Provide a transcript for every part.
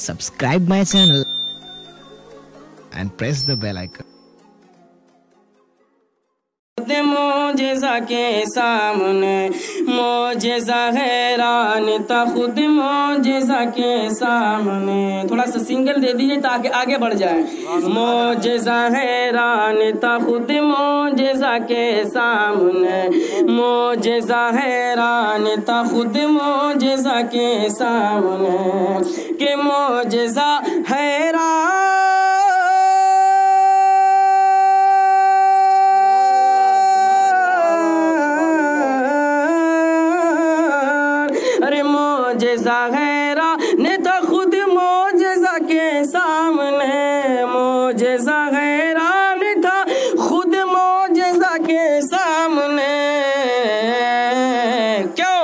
subscribe my channel and press the bell icon. मोजेज़ा के सामने मोजेज़ा हैरान था खुद मोजेज़ा के सामने। थोड़ा सा सिंगल दे दीजिए ताकि आगे बढ़ जाए। मोजेज़ा हैरान था खुद मोजेज़ा के सामने मोजेज़ा हैरान था खुद मोजेज़ा के सामने के मोजेज़ा हैरान मोजेज़ा हैरान था खुद मोजेज़ा के सामने मोजेज़ा हैरान था खुद मोजेज़ा के सामने। क्यों?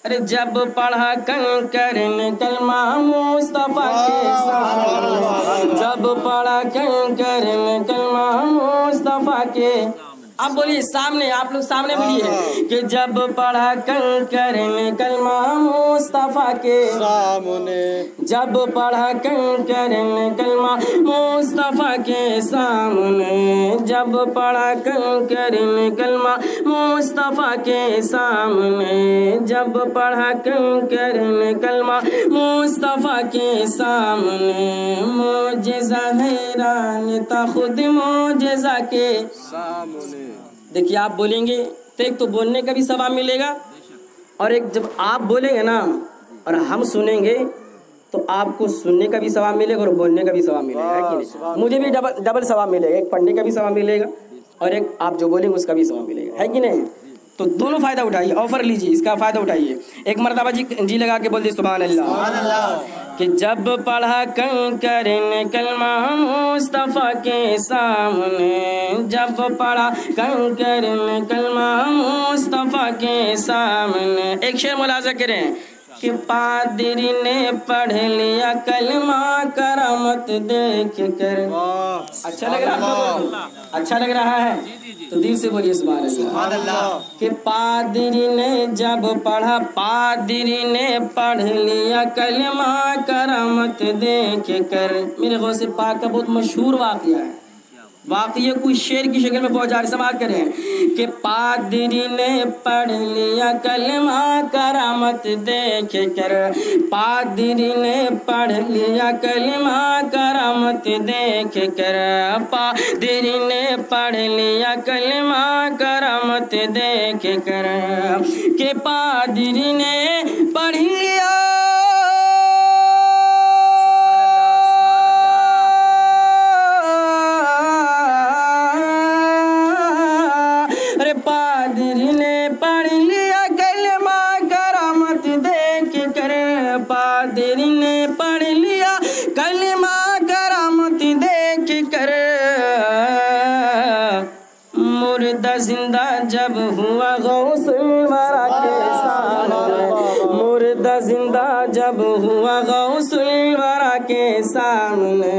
अरे जब पढ़ा कंकर ने कलमा मुस्तफा के सामने जब पढ़ा कंकर ने कलमा मुस्तफा के। आप बोलिए सामने, आप लोग सामने बोलिए कि जब पढ़ा कंकर ने कलमा मुस्तफा के सामने जब पढ़ा कंकर ने कलमा मुस्तफा के सामने जब पढ़ा कंकर ने कलमा मुस्तफा के सामने जब पढ़ा कंकर ने कलमा मुस्तफा के सामने मोजेज़ा हैरान था खुद मोजेज़ा के सामने। देखिए आप बोलेंगे तो एक तो बोलने का भी सवाब मिलेगा और एक जब आप बोलेंगे ना और हम सुनेंगे तो आपको सुनने का भी सवाब मिलेगा और बोलने का भी सवाब मिलेगा, है कि नहीं? मुझे भी डबल सवाब मिलेगा, एक पढ़ने का भी सवाब मिलेगा और एक आप जो बोलेंगे उसका भी सवाब मिलेगा, है कि नहीं? तो दोनों फायदा उठाइए, ऑफर लीजिए, इसका फायदा उठाइए। एक मर्तबा जी लगा के बोल दी सुभान अल्लाह कि जब पढ़ा कंकर ने कलमा मुस्तफा के सामने जब पढ़ा कंकर ने कलमा मुस्तफा के सामने। एक शेर मुलाजा करें कि पादरी ने पढ़ लिया कलमा करामत देख कर। अच्छा लग रहा है? अच्छा लग रहा है तो दिल से बोलिए सुभान अल्लाह। कि पादरी ने जब पढ़ा पादरी ने पढ़ लिया कलमा करामत देख कर। मेरे गौसे पाक का बहुत मशहूर वाक़या है, वाक़या कुछ शेर की शक्ल में पहुंचा समाज करें कि पादरी ने पढ़ लिया कलमा करामत देख कर पादरी ने पढ़ लिया कलमा करामत देख कर पादरी ने पढ़ लिया कलमा करामत देख कर के पादरी ने पढ़ लिया पादरी ने पढ़ लिया कलमा करामत देख कर पादरी ने पढ़ लिया कलमा करामत देख कर। मुर्दा जिंदा जब हुआ गौसुल वरा के सामने मुर्दा जिंदा जब हुआ गौसुल वरा के सामने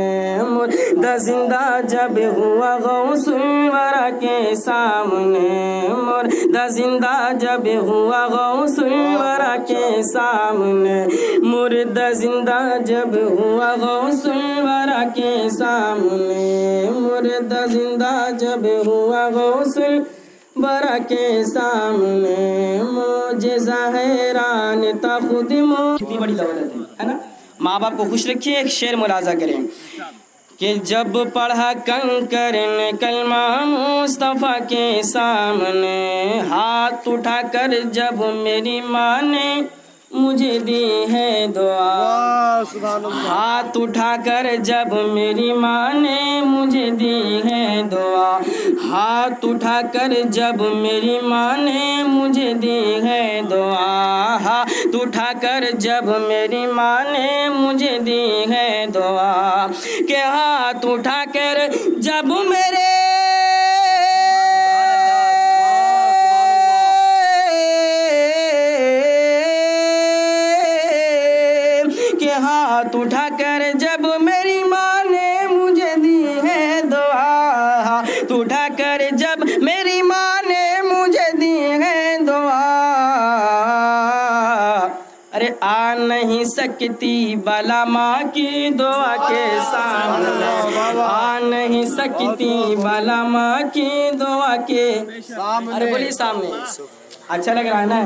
मुर्दा जिंदा जब हुआ गौसुल वरा के सामने मुर्दा जिंदा जब हुआ गौसुल वरा के सामने मुर्दा जिंदा जब हुआ गौसुल वरा के सामने मुर्दा जिंदा जब हुआ गौसुल वरा के सामने मोजेज़ा हैरान था खुद कितनी बड़ी दौलत है ना? माँ बाप को खुश रखिए। एक शेर मुलाजा करें कि जब पढ़ा कंकर ने कलमा मुस्तफा के सामने हाथ उठाकर जब मेरी माँ ने मुझे दी है दुआ हाथ उठाकर जब मेरी माँ ने मुझे दी है दुआ हाथ उठाकर जब मेरी माँ ने मुझे दी है दुआ हाथ उठाकर जब मेरी माँ ने मुझे दी है दुआ के हाथ उठाकर जब मेरे हाथ उठाकर जब मेरी माँ ने मुझे दी है दुआ हाथ उठाकर जब मेरी माँ ने मुझे दी है दुआ। अरे आ नहीं सकती बला माँ की दुआ के सामने, आ नहीं सकती बला माँ की दुआ के। अरे बोलिए सामने। अच्छा लग रहा है ना?